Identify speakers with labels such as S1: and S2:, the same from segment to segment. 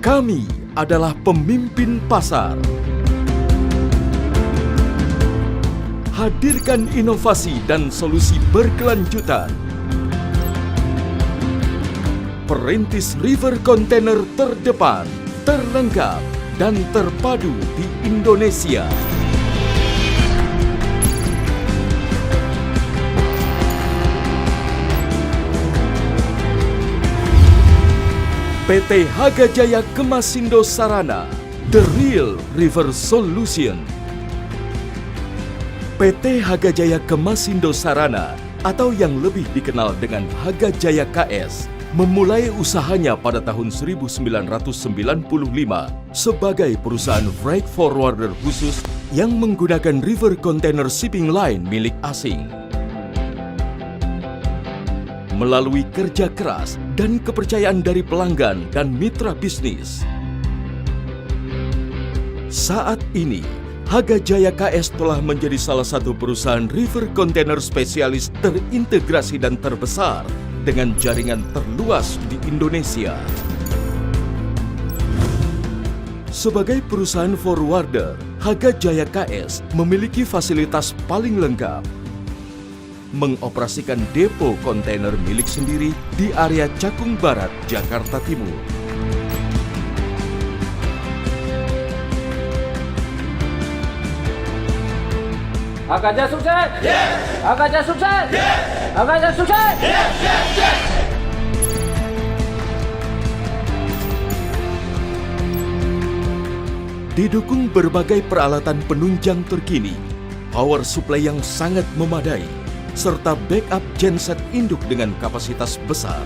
S1: Kami adalah pemimpin pasar. Hadirkan inovasi dan solusi berkelanjutan. Perintis river container terdepan, terlengkap, dan terpadu di Indonesia. PT Haga Jaya Kemasindo Sarana, The Real River Solution. PT Haga Jaya Kemasindo Sarana atau yang lebih dikenal dengan Haga Jaya KS memulai usahanya pada tahun 1995 sebagai perusahaan freight forwarder khusus yang menggunakan river container shipping line milik asing. Melalui kerja keras dan kepercayaan dari pelanggan dan mitra bisnis, saat ini Haga Jaya KS telah menjadi salah satu perusahaan river container spesialis terintegrasi dan terbesar dengan jaringan terluas di Indonesia. Sebagai perusahaan forwarder, Haga Jaya KS memiliki fasilitas paling lengkap. Mengoperasikan depo kontainer milik sendiri di area Cakung Barat, Jakarta Timur.
S2: Haga Jaya sukses!
S3: Yes!
S2: Haga Jaya sukses!
S3: Yes!
S2: Haga Jaya sukses!
S3: Yes! Yes! Yes!
S1: Didukung berbagai peralatan penunjang terkini, power supply yang sangat memadai, serta backup genset induk dengan kapasitas besar.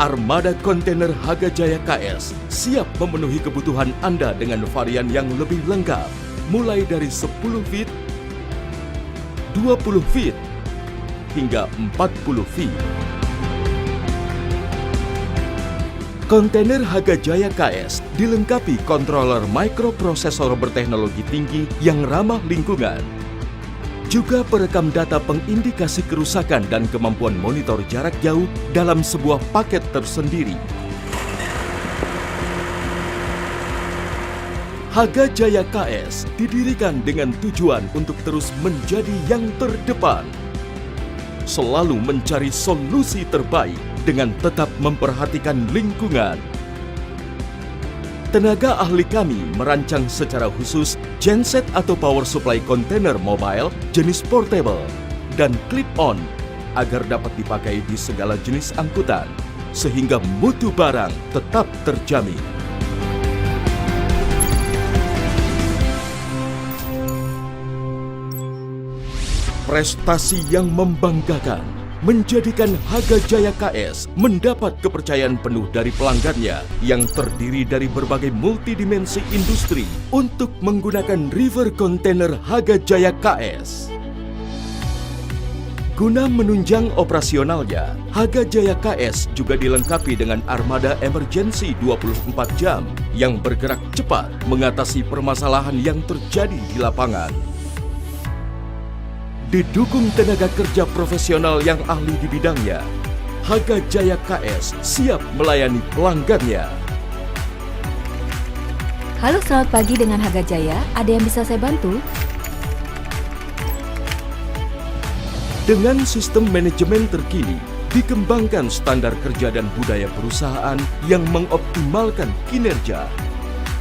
S1: Armada kontainer Haga Jaya KS siap memenuhi kebutuhan Anda dengan varian yang lebih lengkap, mulai dari 10 feet, 20 feet, hingga 40 feet. Kontainer Haga Jaya KS dilengkapi controller microprosesor berteknologi tinggi yang ramah lingkungan. Juga perekam data pengindikasi kerusakan dan kemampuan monitor jarak jauh dalam sebuah paket tersendiri. Haga Jaya KS didirikan dengan tujuan untuk terus menjadi yang terdepan. Selalu mencari solusi terbaik dengan tetap memperhatikan lingkungan. Tenaga ahli kami merancang secara khusus genset atau power supply kontainer mobile jenis portable dan clip-on agar dapat dipakai di segala jenis angkutan, sehingga mutu barang tetap terjamin. Prestasi yang membanggakan menjadikan Haga Jaya KS mendapat kepercayaan penuh dari pelanggannya yang terdiri dari berbagai multidimensi industri untuk menggunakan river container Haga Jaya KS. Guna menunjang operasionalnya, Haga Jaya KS juga dilengkapi dengan armada emergency 24 jam yang bergerak cepat mengatasi permasalahan yang terjadi di lapangan. Didukung tenaga kerja profesional yang ahli di bidangnya, Haga Jaya KS siap melayani pelanggannya.
S4: Halo, selamat pagi dengan Haga Jaya. Ada yang bisa saya bantu?
S1: Dengan sistem manajemen terkini, dikembangkan standar kerja dan budaya perusahaan yang mengoptimalkan kinerja,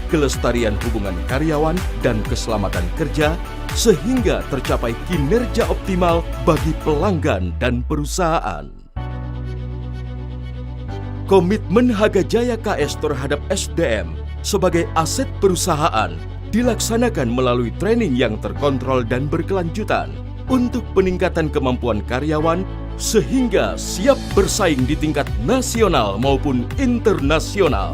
S1: kelestarian hubungan karyawan, dan keselamatan kerja, sehingga tercapai kinerja optimal bagi pelanggan dan perusahaan. Komitmen Haga Jaya KS terhadap SDM sebagai aset perusahaan dilaksanakan melalui training yang terkontrol dan berkelanjutan untuk peningkatan kemampuan karyawan sehingga siap bersaing di tingkat nasional maupun internasional.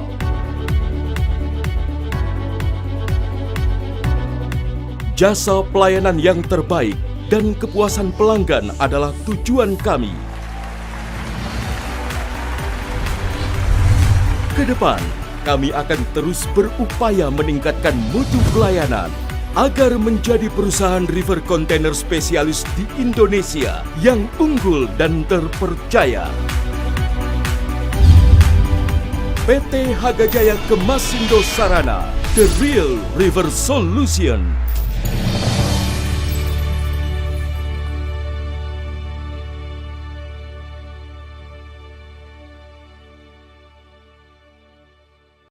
S1: Jasa pelayanan yang terbaik dan kepuasan pelanggan adalah tujuan kami. Ke depan, kami akan terus berupaya meningkatkan mutu pelayanan agar menjadi perusahaan river container spesialis di Indonesia yang unggul dan terpercaya. PT Hagajaya Kemasindo Sarana, The Real River Solution.